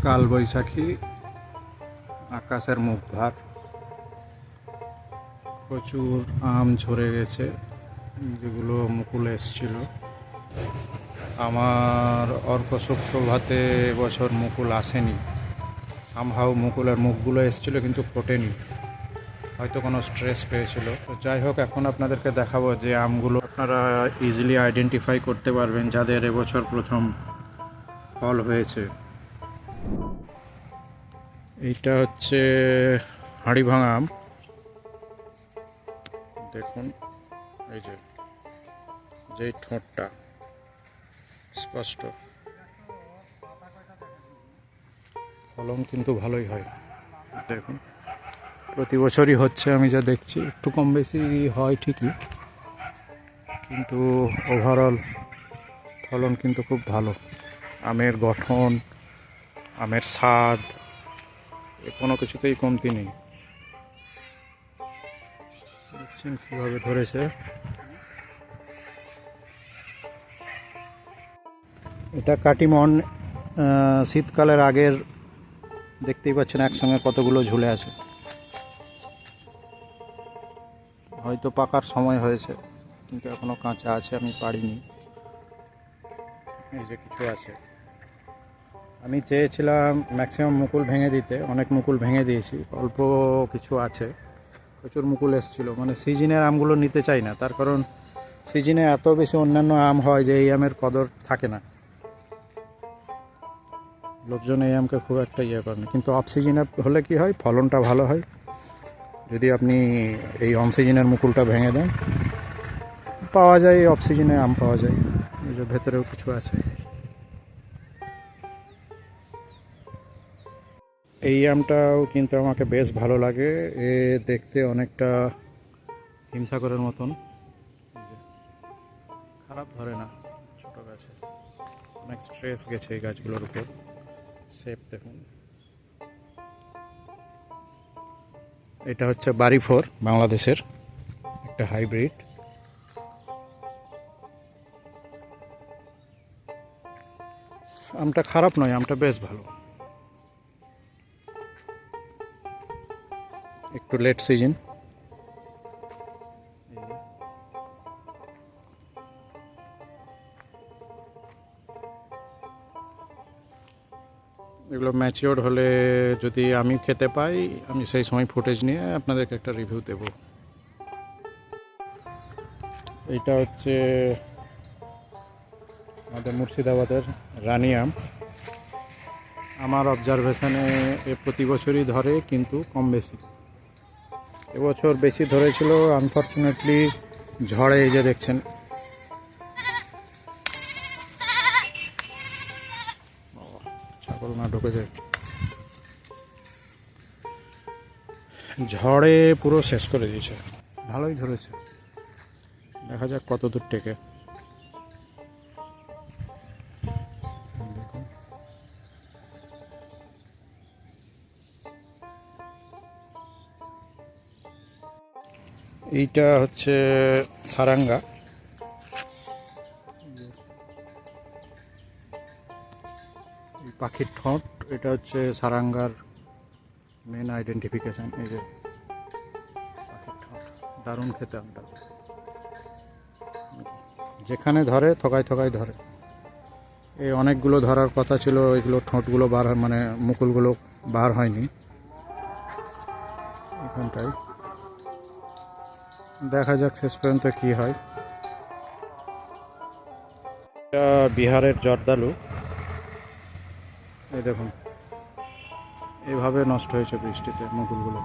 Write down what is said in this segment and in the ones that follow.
কালবৈশাখী, আকাশের মুখ ভার, প্রচুর আম ঝরে গেছে যেগুলো মুকুল এসছিল। আমার অর্ক সুপ্রভাতে এবছর মুকুল আসেনি, সামহাও মুকুলের মুখগুলো এসছিল কিন্তু ফোটেনি, হয়তো কোনো স্ট্রেস পেয়েছিল। তো যাই হোক, এখন আপনাদেরকে দেখাবো যে আমগুলো আপনারা ইজিলি আইডেন্টিফাই করতে পারবেন যাদের এবছর প্রথম ফল হয়েছে। এইটা হচ্ছে হাড়িভাঙা আম, দেখুন এই যে ঠোঁটটা স্পষ্ট, ফলন কিন্তু ভালোই হয়। দেখুন প্রতি বছরই হচ্ছে, আমি যা দেখছি একটু কম বেশি হয় ঠিকই, কিন্তু ওভারঅল ফলন কিন্তু খুব ভালো। আমের গঠন, আমের স্বাদ, কোনো কিছুতেই কমতি নেই। দেখছেন কীভাবে ধরেছে। এটা কাটিমন, শীতকালের আগের, দেখতেই পাচ্ছেন একসঙ্গে কতগুলো ঝুলে আছে। হয়তো পাকার সময় হয়েছে কিন্তু এখনও কাঁচা আছে, আমি পারিনি। এই যে কিছু আছে, আমি চেয়েছিলাম ম্যাক্সিমাম মুকুল ভেঙে দিতে, অনেক মুকুল ভেঙে দিয়েছি, অল্প কিছু আছে। প্রচুর মুকুল এসেছিলো, মানে সিজনের আমগুলো নিতে চাই না, তার কারণ সিজনে এত বেশি অন্যান্য আম হয় যে এই আমের কদর থাকে না, লোকজন এই আমকে খুব একটা ইয়ে করে না। কিন্তু অফ সিজনে হলে কি হয়, ফলনটা ভালো হয়। যদি আপনি এই অন সিজনের মুকুলটা ভেঙে দেন, পাওয়া যায় অফ সিজনে আম পাওয়া যায়। এই যে ভেতরেও কিছু আছে। এই আমটাও কিন্তু আমাকে বেশ ভালো লাগে, এ দেখতে অনেকটা হিমসাগরের মতন, খারাপ ধরে না, ছোট গাছে অনেক স্ট্রেস গেছে এই গাছগুলোর উপর। শেপ দেখুন। এটা হচ্ছে বাড়ি ফোর, বাংলাদেশের একটা হাইব্রিড। আমটা খারাপ নয়, আমটা বেশ ভালো। একটু লেট সিজন, এগুলো ম্যাচিওর হলে যদি আমি খেতে পাই, আমি সেই সময় ফুটেজ নিয়ে আপনাদেরকে একটা রিভিউ দেব। এইটা হচ্ছে আমাদের মুর্শিদাবাদের রানী আম। আমার অবজারভেশনে এ প্রতি বছরই ধরে, কিন্তু কম বেশি। এবছর বেশি ধরেছিল, আনফর্চুনেটলি ঝড়ে, এই যে দেখছেন ছাগল না ঢুকে যায়, ঝড়ে পুরো শেষ করে দিয়েছে। ভালোই ধরেছে, দেখা যাক কত দূর টেকে। এইটা হচ্ছে সারাঙ্গা, এই পাখির ঠোঁট, এটা হচ্ছে সারাঙ্গার মেন আইডেন্টিফিকেশান। এই যে পাখির ঠোঁট, দারুণ খেতে আমটা, যেখানে ধরে থকায় থকায় ধরে। এই অনেকগুলো ধরার কথা ছিল, এগুলো ঠোঁটগুলো বার, মানে মুকুলগুলো বার হয়নি এখানটায়। দেখা যাক শেষ পর্যন্ত কি হয়। এটা বিহারের জর্দালু, এই দেখুন এইভাবে নষ্ট হয়েছে বৃষ্টিতে মুকুলগুলো।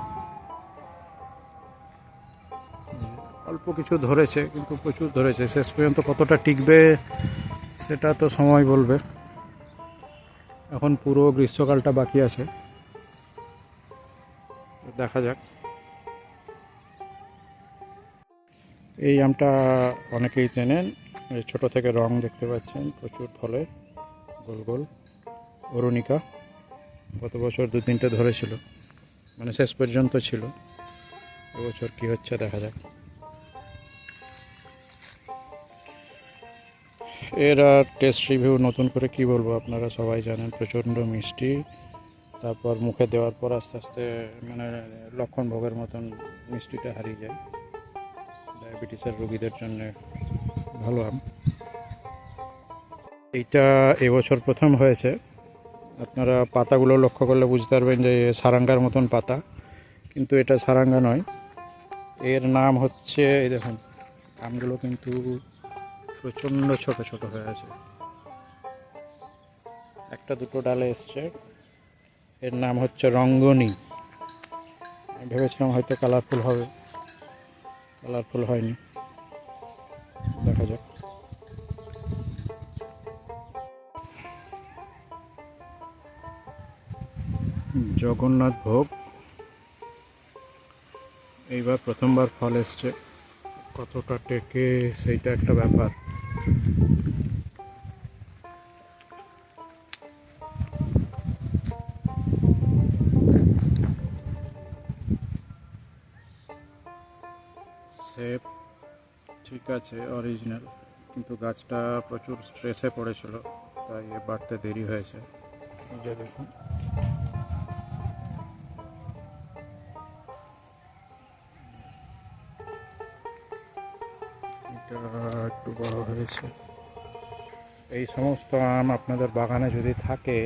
অল্প কিছু ধরেছে কিন্তু প্রচুর ধরেছে, শেষ পর্যন্ত কতটা টিকবে সেটা তো সময় বলবে। এখন পুরো গ্রীষ্মকালটা বাকি আছে, দেখা যাক। এই আমটা অনেকেই চেনেন, এই ছোটো থেকে রং দেখতে পাচ্ছেন, প্রচুর ফলে, গোল গোল অরুণিকা। গত বছর 2-3টে ধরেছিল, মানে শেষ পর্যন্ত ছিল। এবছর কি হচ্ছে দেখা যাক। এর আর টেস্ট রিভিউ নতুন করে কি বলবো, আপনারা সবাই জানেন প্রচণ্ড মিষ্টি, তারপর মুখে দেওয়ার পর আস্তে আস্তে মানে লক্ষণ ভোগের মতন মিষ্টিটা হারিয়ে যায়। ডায়াবেটিসের রোগীদের জন্য ভালো আম। এইটা এবছর প্রথম হয়েছে। আপনারা পাতাগুলো লক্ষ্য করলে বুঝতে পারবেন যে সারাঙ্গার মতন পাতা, কিন্তু এটা সারাঙ্গা নয়। এর নাম হচ্ছে, এই দেখুন আমগুলো কিন্তু প্রচণ্ড ছোট ছোট হয়ে আছে, একটা দুটো ডালে এসছে। এর নাম হচ্ছে রঙ্গনী। আমি ভেবেছিলাম হয়তো কালারফুল হবে, কালারফুল হয়নি, দেখা যাক। জগন্নাথ ভোগ এইবার প্রথমবার ফল এসছে, কতটা টেকে সেইটা একটা ব্যাপার। সেপ ঠিক আছে, অরিজিনাল, কিন্তু গাছটা প্রচুর স্ট্রেসে পড়েছিল, তাই এ বাড়তে দেরি হয়েছে। এই যে দেখুন, এটা একটু বড় হয়েছে। এই সমস্ত আম আপনাদের বাগানে যদি থাকে,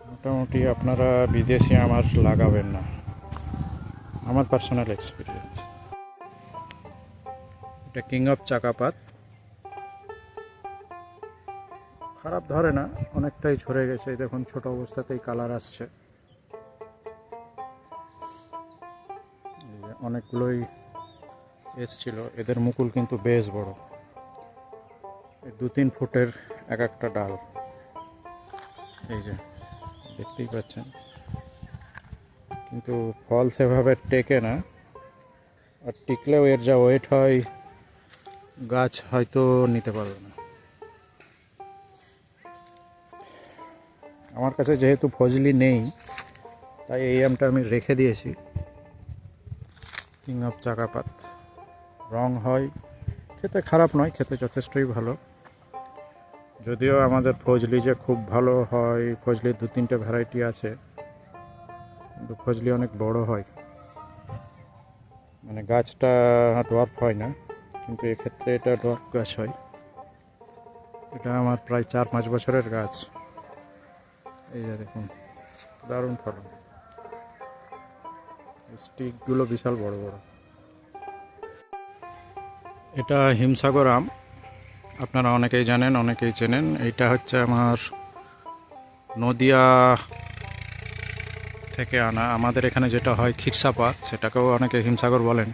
মোটামুটি আপনারা বিদেশি আম আর লাগাবেন না, আমার পার্সোনাল এক্সপিরিয়েন্স। এটা কিং অফ চাকাপাত, খারাপ ধরে না, অনেকটাই ঝরে গেছে। এই দেখুন ছোট অবস্থাতেই কালার আসছে। অনেকগুলোই এসছিল, এদের মুকুল কিন্তু বেশ বড়, 2-3 ফুটের এক একটা ডাল। এই যে দেখতেই পাচ্ছেন, কিন্তু ফল সেভাবে টেকে না, আর টিকলেও এর যা ওয়েট হয় গাছ হয়তো নিতে পারবে না। আমার কাছে যেহেতু ফজলি নেই, তাই এই আমটা আমি রেখে দিয়েছি। কিং অফ চাকাপাত, রং হয়, খেতে খারাপ নয়, খেতে যথেষ্টই ভালো। যদিও আমাদের ফজলি যে খুব ভালো হয়, ফজলির 2-3টে ভ্যারাইটি আছে, কিন্তু ফজলি অনেক বড় হয়, মানে গাছটা ডোয়ার্ফ হয় না, কিন্তু এক্ষেত্রে এটা ডোয়ার্ফ গাছ হয়। এটা আমার প্রায় 4-5 বছরের গাছ। এই যে দেখুন, দারুণ ফলন, স্টিকগুলো বিশাল বড় বড়। এটা হিমসাগর আম, আপনারা অনেকেই জানেন, অনেকেই চেনেন। এইটা হচ্ছে আমার নদিয়া থেকে আনা। আমাদের এখানে যেটা হয় খিরসাপাত, সেটাকেও অনেকে হিমসাগর বলেন,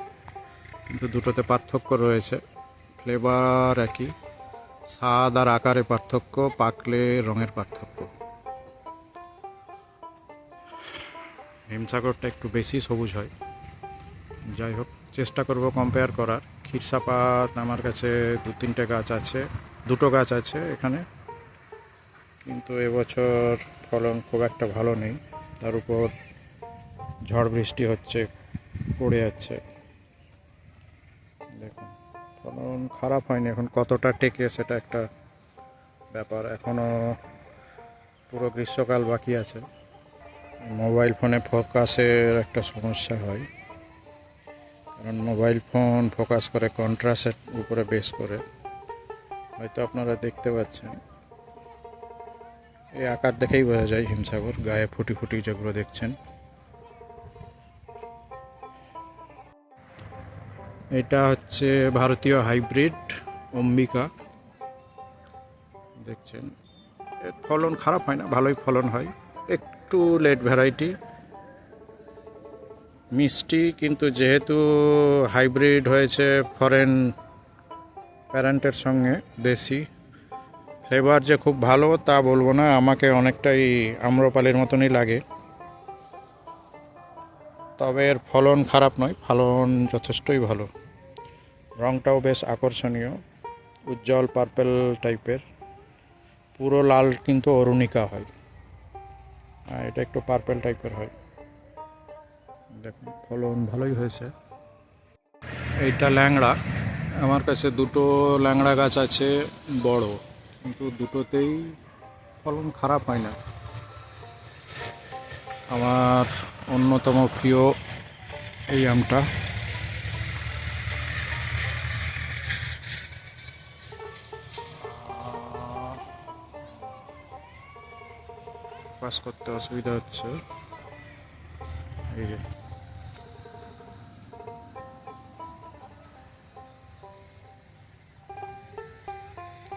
কিন্তু দুটোতে পার্থক্য রয়েছে। ফ্লেভার একই, স্বাদ আর আকারে পার্থক্য, পাকলে রঙের পার্থক্য। হিমসাগরটা একটু বেশি সবুজ হয়। যাই হোক, চেষ্টা করব কম্পেয়ার করার। খিরসাপাত আমার কাছে 2-3টে গাছ আছে, 2টো গাছ আছে এখানে, কিন্তু এবছর ফলন খুব একটা ভালো নেই। তার উপর ঝড় বৃষ্টি হচ্ছে, পড়ে যাচ্ছে। দেখুন ফলন খারাপ হয়নি, এখন কতটা টেকে সেটা একটা ব্যাপার। এখনও পুরো গ্রীষ্মকাল বাকি আছে। মোবাইল ফোনে ফোকাসের একটা সমস্যা হয়, কারণ মোবাইল ফোন ফোকাস করে কন্ট্রাস্টের উপরে বেস করে। হয়তো আপনারা দেখতে পাচ্ছেন, এই আকার দেখেই বোঝা যায় হিমসাগর, গায়ে ফুটি ফুটি যেগুলো দেখছেন। এটা হচ্ছে ভারতীয় হাইব্রিড অম্বিকা, দেখছেন। এর ফলন খারাপ হয় না, ভালোই ফলন হয়, একটু লেট ভ্যারাইটি, মিষ্টি, কিন্তু যেহেতু হাইব্রিড হয়েছে ফরেন প্যারেন্টের সঙ্গে, দেশি ফ্লেভার যে খুব ভালো তা বলবো না, আমাকে অনেকটাই আম্রপালির মতনই লাগে। তবে এর ফলন খারাপ নয়, ফলন যথেষ্টই ভালো। রঙটাও বেশ আকর্ষণীয়, উজ্জ্বল পার্পেল টাইপের, পুরো লাল কিন্তু অরুণিকা হয়, আর এটা একটু পার্পেল টাইপের হয়। দেখুন ফলন ভালোই হয়েছে। এইটা ল্যাংড়া, আমার কাছে 2টো ল্যাংড়া গাছ আছে বড়, কিন্তু দুটোতেই ফলন খারাপ হয় না। আমার অন্যতম প্রিয় এই আমটা। পাস করতে অসুবিধা হচ্ছে, এই যে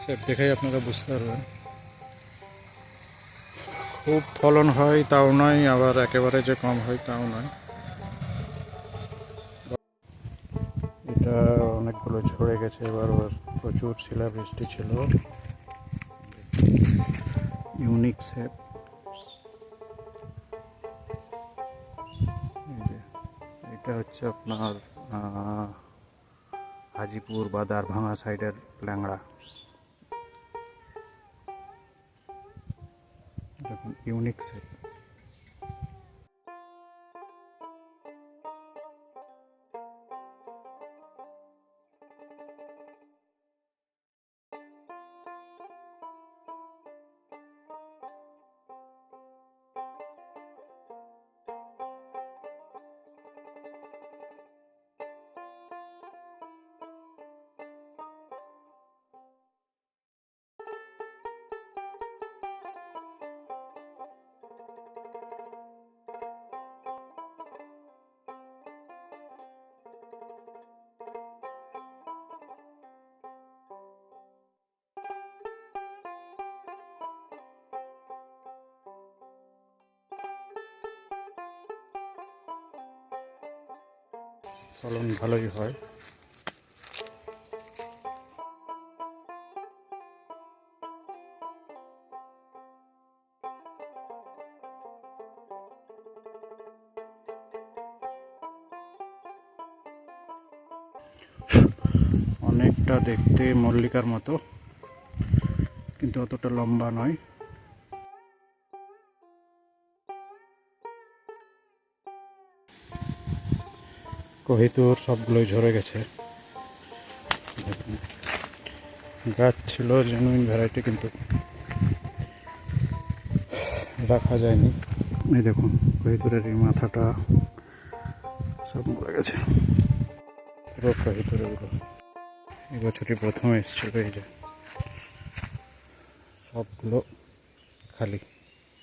সব দেখেই আপনারা বুঝতে পারবেন। খুব ফলন হয় তাও নয়, আবার একেবারে যে কম হয় তাও নয়। এটা অনেকগুলো ঝরে গেছে, এবার প্রচুর শিলাবৃষ্টি ছিল। ইউনিক শেপ, এটা হচ্ছে আপনার হাজিপুর বা দারভাঙা সাইডের ল্যাংড়া। দেখুন ইউনিক শেপ। ফলন ভালোই হয়। অনেকটা দেখতে মল্লিকার মতো, কিন্তু অতটা লম্বা নয়। কহিতুর সবগুলোই ঝরে গেছে। গাছ ছিল জেনুইন ভ্যারাইটি, কিন্তু রাখা যায়নি। এই দেখুন কহিতুরের এই মাথাটা সব মরে গেছে, পুরো কহিতুরের গুলো। এই বছরই প্রথম এসেছিল, এই যে সবগুলো খালি।